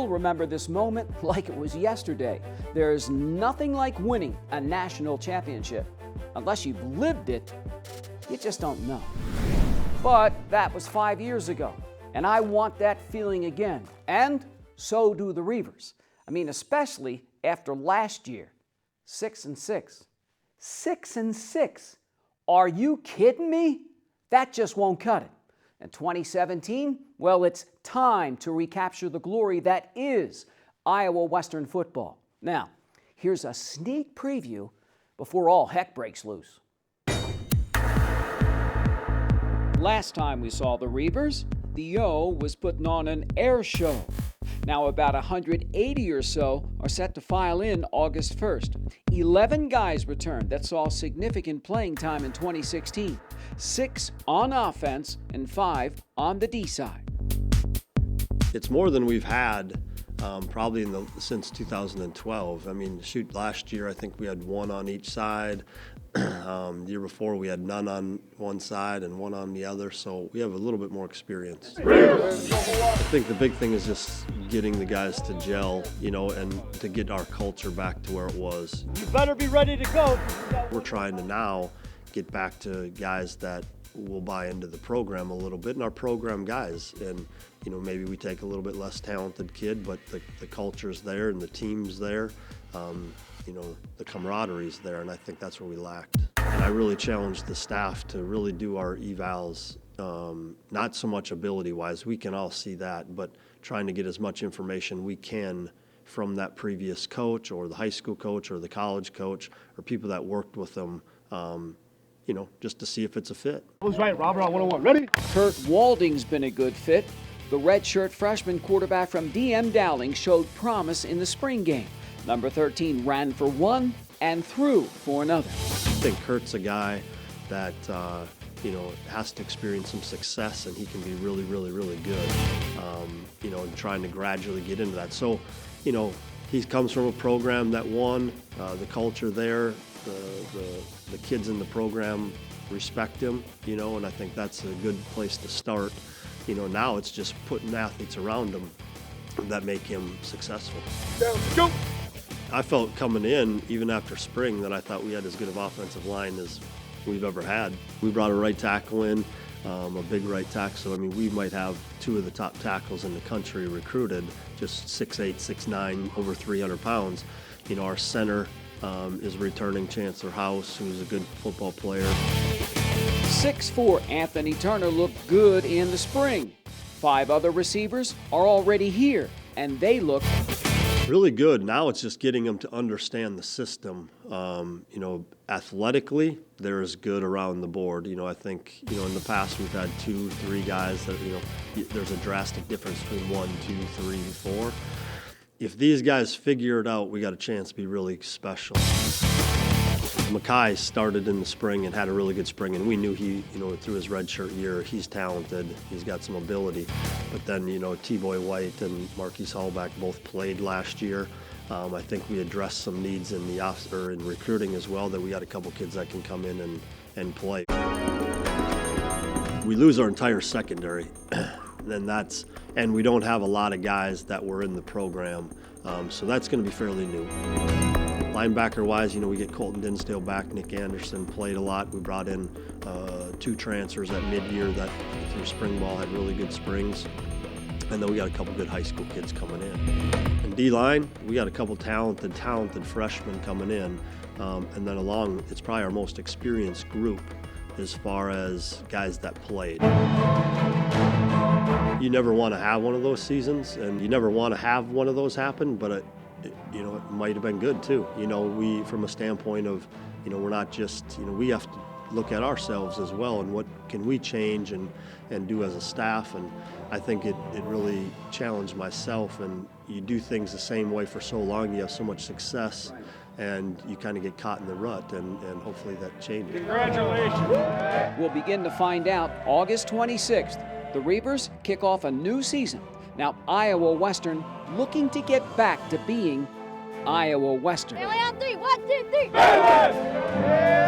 still remember this moment like it was yesterday. There's nothing like winning a national championship. Unless you've lived it, you just don't know. But that was 5 years ago, and I want that feeling again. And so do the Reivers. I mean, especially after last year. 6-6. 6-6. Are you kidding me? That just won't cut it. And 2017, well, it's time to recapture the glory that is Iowa Western football. Now, here's a sneak preview before all heck breaks loose. Last time we saw the Reivers, the O was putting on an air show. Now about 180 or so are set to file in August 1st. 11 guys returned that saw significant playing time in 2016. 6 on offense and 5 on the D side. It's more than we've had probably since 2012. I mean, shoot, last year I think we had 1 on each side. The year before we had none on one side and 1 on the other, so we have a little bit more experience. I think the big thing is just getting the guys to gel, and to get our culture back to where it was. You better be ready to go. We're trying to now get back to guys that will buy into the program a little bit, and our program guys. And maybe we take a little bit less talented kid, but the culture's there and the team's there. The camaraderie's there, and I think that's where we lacked. And I really challenged the staff to really do our evals, not so much ability-wise, we can all see that, but trying to get as much information we can from that previous coach or the high school coach or the college coach or people that worked with them, just to see if it's a fit. Who's right, Robert, on 101, ready? Kurt Walding's been a good fit. The redshirt freshman quarterback from DM Dowling showed promise in the spring game. Number 13 ran for 1 and threw for another. I think Kurt's a guy that, has to experience some success, and he can be really, really, really good, and trying to gradually get into that. So, he comes from a program that won, the culture there, the kids in the program respect him, and I think that's a good place to start. Now it's just putting athletes around him that make him successful. Go! I felt coming in, even after spring, that I thought we had as good of offensive line as we've ever had. We brought a right tackle in, a big right tackle, so we might have 2 of the top tackles in the country recruited, just 6'8", 6'9", over 300 pounds. Our center is returning Chancellor House, who's a good football player. 6'4" Anthony Turner looked good in the spring. 5 other receivers are already here, and they look really good. Now it's just getting them to understand the system. Athletically, they're as good around the board. I think, in the past we've had 2, 3 guys that, there's a drastic difference between 1, 2, 3, 4. If these guys figure it out, we got a chance to be really special. Mackay started in the spring and had a really good spring, and we knew he, through his redshirt year, he's talented, he's got some ability. But then, T-Boy White and Marquise Hallback both played last year. I think we addressed some needs in in recruiting as well, that we got a couple kids that can come in and play. We lose our entire secondary, and we don't have a lot of guys that were in the program, so that's going to be fairly new. Linebacker-wise, we get Colton Dinsdale back. Nick Anderson played a lot. We brought in 2 transfers at mid-year that through spring ball had really good springs. And then we got a couple good high school kids coming in. And D-line, we got a couple talented freshmen coming in. And then it's probably our most experienced group as far as guys that played. You never want to have one of those seasons, and you never want to have one of those happen, but it might have been good too. We, from a standpoint of, we're not just, we have to look at ourselves as well, and what can we change and do as a staff. And I think it really challenged myself, and you do things the same way for so long, you have so much success, and you kind of get caught in the rut, and hopefully that changes. Congratulations. We'll begin to find out August 26th. The Reivers kick off a new season. Now, Iowa Western looking to get back to being Iowa Western. Family on 3, 1, 2, 3. Family!